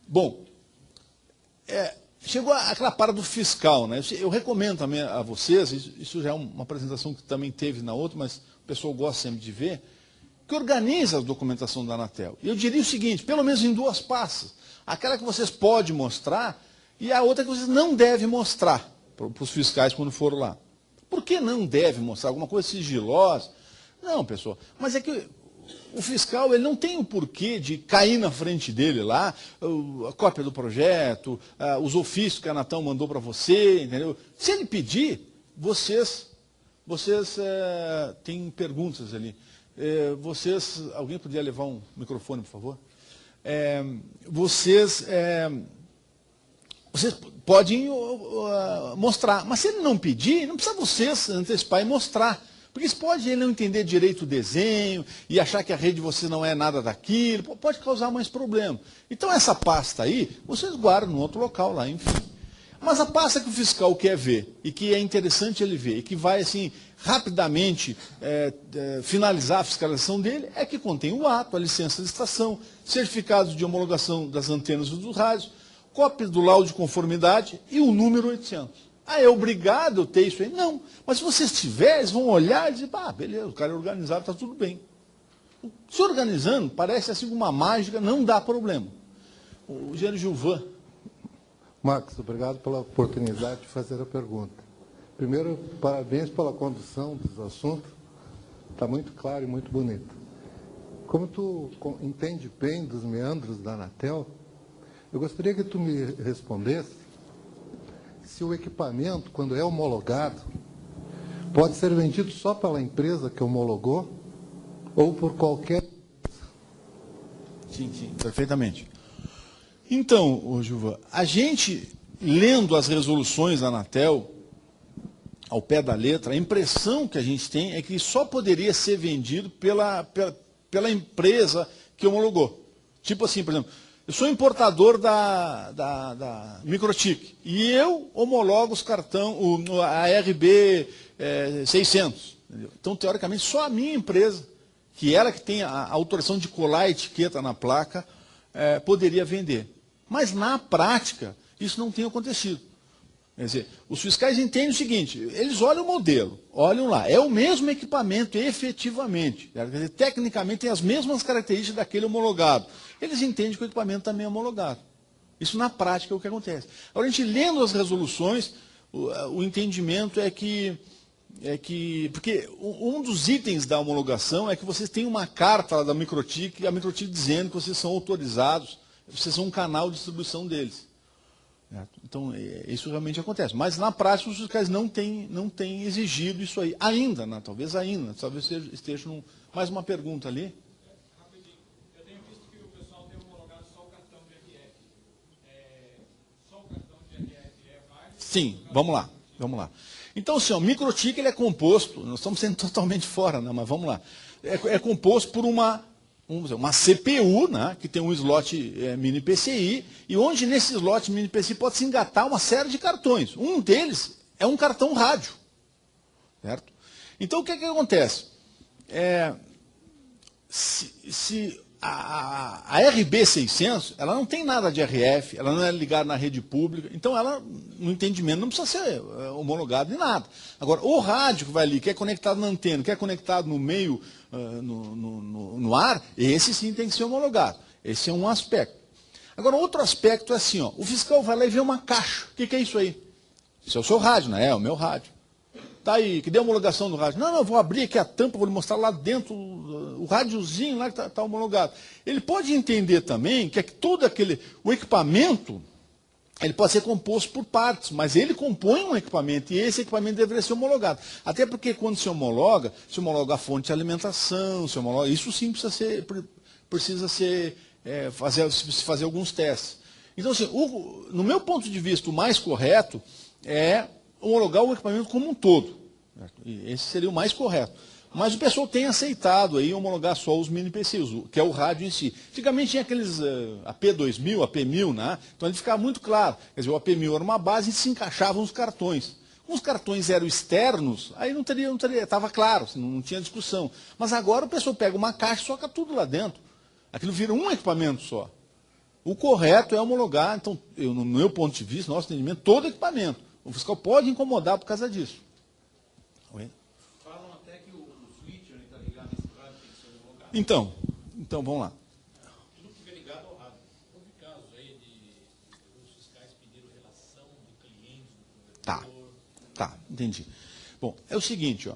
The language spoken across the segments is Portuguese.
Bom, chegou aquela parada do fiscal, né? Eu recomendo também a vocês, isso já é uma apresentação que também teve na outra, mas o pessoal gosta sempre de ver, que organiza a documentação da Anatel. E eu diria o seguinte, pelo menos em duas pastas. Aquela que vocês podem mostrar e a outra que vocês não devem mostrar para os fiscais quando forem lá. Por que não deve mostrar? Alguma coisa sigilosa? Não, pessoal. Mas é que o fiscal ele não tem o porquê de cair na frente dele lá, a cópia do projeto, os ofícios que a Anatel mandou para você, entendeu? Se ele pedir, vocês têm perguntas ali. Alguém poderia levar um microfone, por favor? Vocês podem mostrar, mas se ele não pedir, não precisa vocês antecipar e mostrar. Porque isso pode ele não entender direito o desenho e achar que a rede de vocês não é nada daquilo, pode causar mais problema. Então essa pasta aí, vocês guardam em outro local lá, enfim. Mas a pasta que o fiscal quer ver, e que é interessante ele ver, e que vai assim rapidamente finalizar a fiscalização dele, é que contém o ato, a licença de estação, certificados de homologação das antenas e dos rádios, cópia do laudo de conformidade e o número 800. É obrigado eu ter isso aí? Não. Mas se vocês tiverem, eles vão olhar e dizer, beleza, o cara é organizado, está tudo bem. Se organizando, parece assim uma mágica, não dá problema. O engenheiro Gilvan. Marcos, obrigado pela oportunidade de fazer a pergunta. Primeiro, parabéns pela condução dos assuntos. Está muito claro e muito bonito. Como tu entende bem dos meandros da Anatel, eu gostaria que tu me respondesse se o equipamento, quando é homologado, pode ser vendido só pela empresa que homologou ou por qualquer... Sim, perfeitamente. Então, Gilvan, a gente, lendo as resoluções da Anatel, ao pé da letra, a impressão que a gente tem é que só poderia ser vendido pela empresa que homologou. Tipo assim, por exemplo, eu sou importador da Microtik e eu homologo os cartão, a RB 600. Entendeu? Então, teoricamente, só a minha empresa, que ela que tem a autorização de colar a etiqueta na placa, poderia vender. Mas, na prática, isso não tem acontecido. Quer dizer, os fiscais entendem o seguinte, eles olham o modelo, olham lá, é o mesmo equipamento efetivamente, quer dizer, tecnicamente tem as mesmas características daquele homologado. Eles entendem que o equipamento também é homologado. Isso na prática é o que acontece. Agora, a gente lendo as resoluções, o entendimento porque um dos itens da homologação é que vocês têm uma carta lá da Microtik, a Microtik dizendo que vocês são autorizados, vocês são um canal de distribuição deles. Então, isso realmente acontece. Mas, na prática, os fiscais não têm exigido isso aí. Ainda, né? Talvez esteja mais uma pergunta ali. Rapidinho. Eu tenho visto que o pessoal tem homologado só o cartão de RF. Só o cartão de RF é válido? Sim, vamos lá. Então, assim, o Microtik ele é composto, nós estamos sendo totalmente fora, né? Mas vamos lá. É composto por uma CPU, né, que tem um slot mini PCI, e onde nesse slot mini PCI pode se engatar uma série de cartões. Um deles é um cartão rádio. Certo? Então, o que acontece? Se a RB600, ela não tem nada de RF, ela não é ligada na rede pública, então ela, no entendimento, não precisa ser homologada nem nada. Agora, o rádio que vai ali, que é conectado na antena, que é conectado no meio, no ar, esse sim tem que ser homologado. Esse é um aspecto. Agora, outro aspecto é assim, o fiscal vai lá e vê uma caixa. O que é isso aí? Isso é o seu rádio, não é? É o meu rádio. Tá aí, que deu homologação do rádio. Não, eu vou abrir aqui a tampa, vou lhe mostrar lá dentro o rádiozinho lá que está homologado. Ele pode entender também que o equipamento, ele pode ser composto por partes, mas ele compõe um equipamento e esse equipamento deveria ser homologado. Até porque quando se homologa a fonte de alimentação, isso sim precisa fazer alguns testes. Então, assim, no meu ponto de vista, o mais correto é homologar o equipamento como um todo. Certo? E esse seria o mais correto. Mas o pessoal tem aceitado aí homologar só os mini PCs, que é o rádio em si. Antigamente tinha aqueles AP2000, AP1000, né? Então ele ficava muito claro. Quer dizer, o AP1000 era uma base e se encaixavam os cartões. Os cartões eram externos, aí não teria, estava claro, assim, não tinha discussão. Mas agora o pessoal pega uma caixa e soca tudo lá dentro. Aquilo vira um equipamento só. O correto é homologar, então, no meu ponto de vista, nosso entendimento, todo equipamento. O fiscal pode incomodar por causa disso. Falam até que o switcher está ligado nesse rádio tem que ser homologado. Então vamos lá. Tudo fica ligado ao rádio. Houve casos aí de os fiscais pediram relação do cliente, do convertedor. Tá, entendi. Bom, é o seguinte, ó,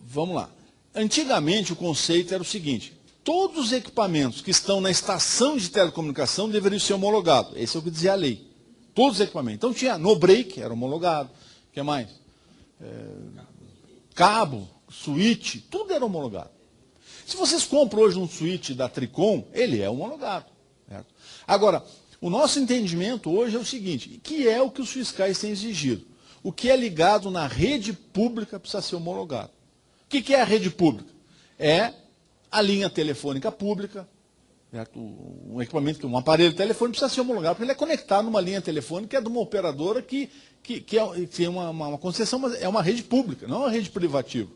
vamos lá. Antigamente o conceito era o seguinte: todos os equipamentos que estão na estação de telecomunicação deveriam ser homologados. Esse é o que dizia a lei. Todos os equipamentos. Então tinha no break, era homologado. O que mais? Cabo, switch, tudo era homologado. Se vocês compram hoje um switch da Tricom, ele é homologado. Certo? Agora, o nosso entendimento hoje é o seguinte, que é o que os fiscais têm exigido. O que é ligado na rede pública precisa ser homologado. O que é a rede pública? É a linha telefônica pública, certo? Um equipamento, um aparelho telefônico precisa ser homologado, porque ele é conectado numa linha telefônica que é de uma operadora que tem uma concessão, mas é uma rede pública, não é uma rede privativa.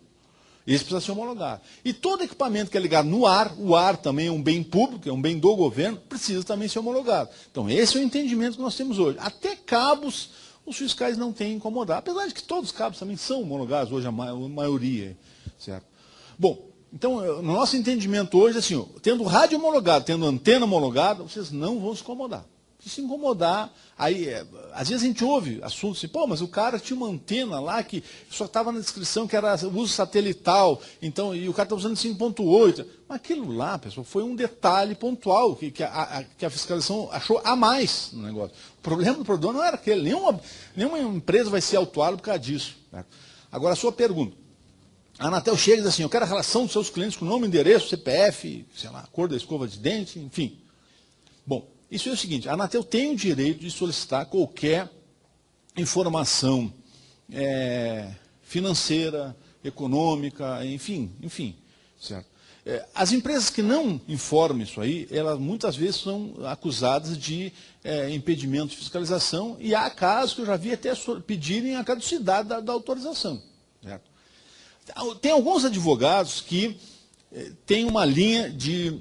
Esse precisa ser homologado. E todo equipamento que é ligado no ar, o ar também é um bem público, é um bem do governo, precisa também ser homologado. Então, esse é o entendimento que nós temos hoje. Até cabos, os fiscais não têm incomodar, apesar de que todos os cabos também são homologados, hoje a maioria, certo? Bom, então, no nosso entendimento hoje, assim, ó, tendo rádio homologado, tendo antena homologada, vocês não vão se incomodar. Se incomodar, aí, às vezes a gente ouve assuntos assim, pô, mas o cara tinha uma antena lá que só estava na descrição que era uso satelital, então, e o cara está usando 5.8. Mas aquilo lá, pessoal, foi um detalhe pontual que a fiscalização achou a mais no negócio. O problema do produtor não era aquele, nenhuma empresa vai ser autuada por causa disso. Né? Agora, a sua pergunta. A Anatel chega e diz assim, eu quero a relação dos seus clientes com nome, endereço, CPF, sei lá, cor da escova de dente, enfim. Bom, isso é o seguinte, a Anatel tem o direito de solicitar qualquer informação financeira, econômica, enfim, certo? As empresas que não informam isso aí, elas muitas vezes são acusadas de impedimento de fiscalização, e há casos que eu já vi até pedirem a caducidade da autorização, certo? Tem alguns advogados que têm uma linha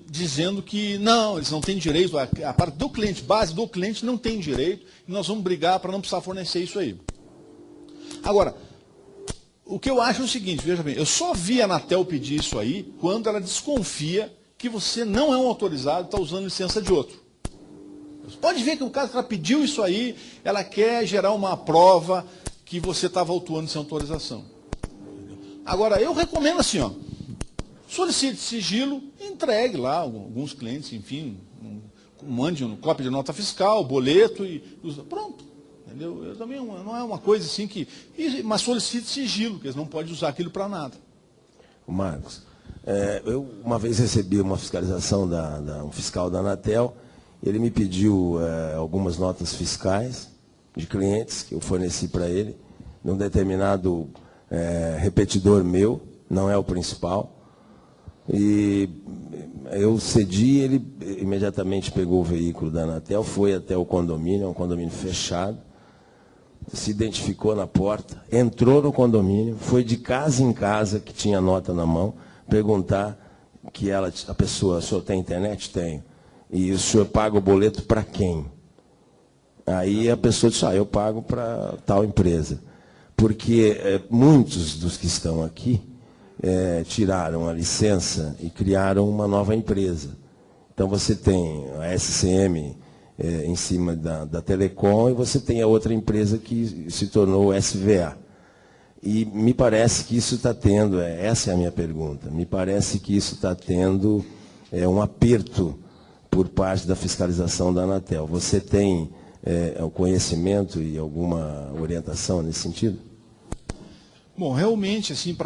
dizendo que não, eles não têm direito, a parte do cliente, base do cliente não tem direito, e nós vamos brigar para não precisar fornecer isso aí. Agora, o que eu acho é o seguinte, veja bem, eu só vi a Anatel pedir isso aí quando ela desconfia que você não é um autorizado e está usando licença de outro. Você pode ver que o caso que ela pediu isso aí, ela quer gerar uma prova que você estava autuando sem autorização. Agora, eu recomendo assim, ó, solicite sigilo, entregue lá alguns clientes, enfim, mande uma cópia de nota fiscal, boleto e pronto. Entendeu? Eu também não é uma coisa assim que. Mas solicite sigilo, porque eles não podem usar aquilo para nada. Marcos, eu uma vez recebi uma fiscalização um fiscal da Anatel, ele me pediu algumas notas fiscais de clientes que eu forneci para ele, num determinado repetidor meu, não é o principal. E eu cedi, ele imediatamente pegou o veículo da Anatel, foi até o condomínio, é um condomínio fechado, se identificou na porta, entrou no condomínio, foi de casa em casa, que tinha nota na mão, perguntar que a pessoa, o senhor tem internet? Tenho. E o senhor paga o boleto para quem? Aí a pessoa disse, eu pago para tal empresa. Porque muitos dos que estão aqui tiraram a licença e criaram uma nova empresa. Então você tem a SCM em cima da Telecom, e você tem a outra empresa que se tornou SVA. E me parece que isso está tendo, essa é a minha pergunta, me parece que isso está tendo um aperto por parte da fiscalização da Anatel. Você tem o conhecimento e alguma orientação nesse sentido? Bom, realmente, assim,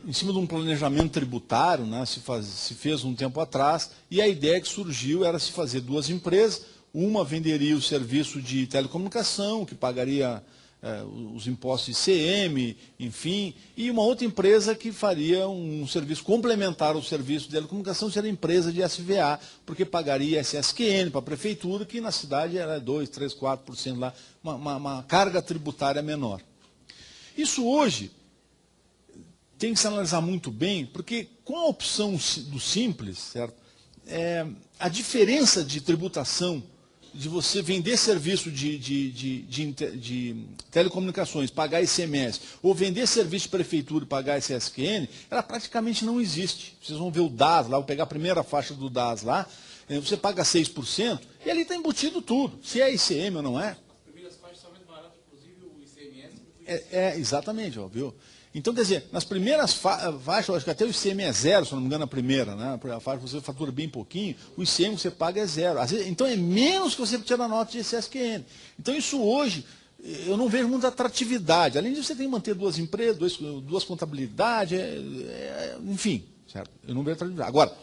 em cima de um planejamento tributário, né, se fez um tempo atrás, e a ideia que surgiu era se fazer duas empresas, uma venderia o serviço de telecomunicação, que pagaria os impostos ICM, enfim, e uma outra empresa que faria um serviço complementar ao serviço de telecomunicação, seria a empresa de SVA, porque pagaria SSQN para a prefeitura, que na cidade era 2%, 3%, 4% lá, uma carga tributária menor. Isso hoje tem que se analisar muito bem, porque com a opção do simples, certo? a diferença de tributação de você vender serviço de telecomunicações, pagar ICMS, ou vender serviço de prefeitura e pagar SSQN, ela praticamente não existe. Vocês vão ver o DAS lá, vou pegar a primeira faixa do DAS lá, você paga 6%, e ali está embutido tudo, se é ICM ou não é. As primeiras faixas são mais baratas, inclusive o ICMS. Exatamente, ó, viu? Então, quer dizer, nas primeiras faixas, acho que até o ICM é zero, se não me engano, a primeira, né? A faixa você fatura bem pouquinho, o ICM que você paga é zero. Às vezes, então é menos que você tira a nota de SSQN. Então isso hoje, eu não vejo muita atratividade. Além disso, você tem que manter duas empresas, duas contabilidades, enfim, certo? Eu não vejo atratividade. Agora,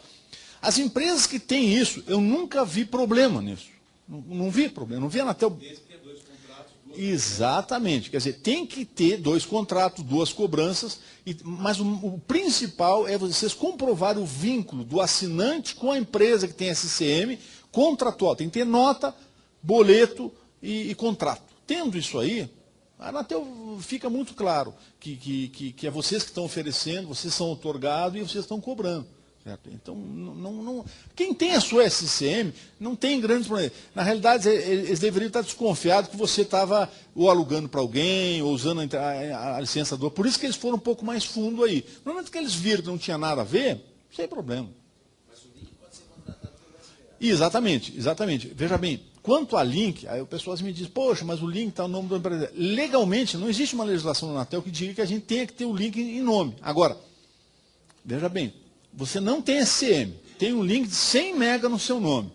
as empresas que têm isso, eu nunca vi problema nisso. Não vi problema, não vi a Anatel... Exatamente, quer dizer, tem que ter 2 contratos, 2 cobranças, mas o principal é vocês comprovarem o vínculo do assinante com a empresa que tem SCM contratual. Tem que ter nota, boleto e contrato. Tendo isso aí, a Anatel fica muito claro que é vocês que estão oferecendo, vocês são otorgados e vocês estão cobrando. Certo? Então, quem tem a sua SCM não tem grandes problemas. Na realidade, eles deveriam estar desconfiados que você estava ou alugando para alguém, ou usando a licença do... Por isso que eles foram um pouco mais fundo aí. No momento que eles viram que não tinha nada a ver, sem problema. Mas o link pode ser contratado pelo SBA. Exatamente. Veja bem, quanto a link, aí o pessoal me diz, poxa, mas o link está no nome do empresário. Legalmente, não existe uma legislação na Anatel que diga que a gente tenha que ter o link em nome. Agora, veja bem, você não tem SCM, tem um link de 100 mega no seu nome.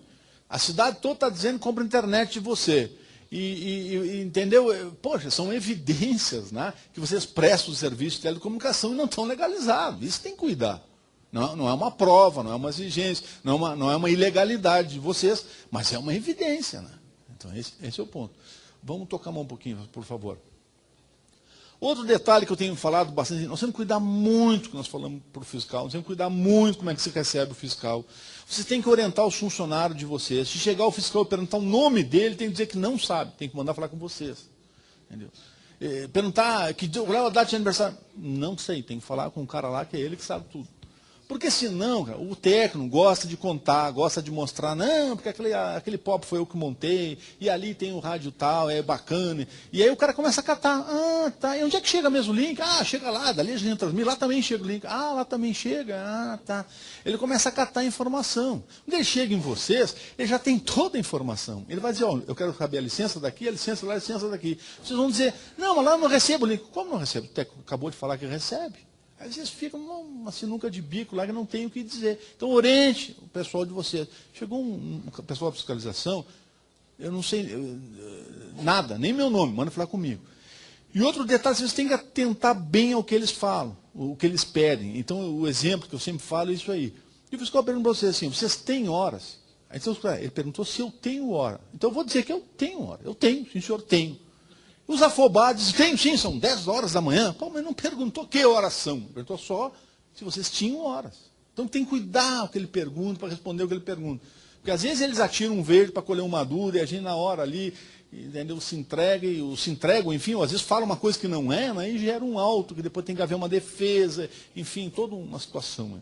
A cidade toda está dizendo que compra internet de você. Entendeu? Poxa, são evidências, né, que vocês prestam o serviço de telecomunicação e não estão legalizados. Isso tem que cuidar. Não é uma prova, não é uma exigência, não é uma ilegalidade de vocês, mas é uma evidência. Né? Então, esse é o ponto. Vamos tocar a mão um pouquinho, por favor. Outro detalhe que eu tenho falado bastante, nós temos que cuidar muito, que nós falamos para o fiscal, nós temos que cuidar muito como é que se recebe o fiscal. Vocês têm que orientar os funcionários de vocês. Se chegar o fiscal e perguntar o nome dele, tem que dizer que não sabe, tem que mandar falar com vocês. Entendeu? Perguntar qual é a data de aniversário. Não sei, tem que falar com o cara lá que é ele que sabe tudo. Porque senão, cara, o técnico gosta de contar, gosta de mostrar, não, porque aquele pop foi eu que montei, e ali tem o rádio tal, é bacana. E aí o cara começa a catar, tá, e onde é que chega mesmo o link? Chega lá, dali a gente transmite, lá também chega o link. Lá também chega, tá. Ele começa a catar a informação. Quando ele chega em vocês, ele já tem toda a informação. Ele vai dizer, eu quero saber a licença daqui, a licença lá, a licença daqui. Vocês vão dizer, não, mas lá eu não recebo o link. Como não recebo? O técnico acabou de falar que recebe. Às vezes fica uma sinuca de bico lá que não tem o que dizer. Então, oriente o pessoal de vocês. Chegou um pessoal de fiscalização, eu não sei nada, nem meu nome, manda falar comigo. E outro detalhe, vocês têm que atentar bem ao que eles falam, o que eles pedem. Então, o exemplo que eu sempre falo é isso aí. E o fiscal pergunta para vocês assim, vocês têm horas? Aí, ele perguntou se eu tenho hora. Então, eu vou dizer que eu tenho hora. Eu tenho, sim, senhor, tenho. Os afobados, tenho sim, são 10 horas da manhã. Pô, mas não perguntou que horas são. Perguntou só se vocês tinham horas. Então tem que cuidar o que ele pergunta para responder o que ele pergunta. Porque às vezes eles atiram um verde para colher um maduro e a gente na hora ali, entendeu, se entregam, enfim, ou às vezes fala uma coisa que não é, né, e gera um auto, que depois tem que haver uma defesa, enfim, toda uma situação. Né?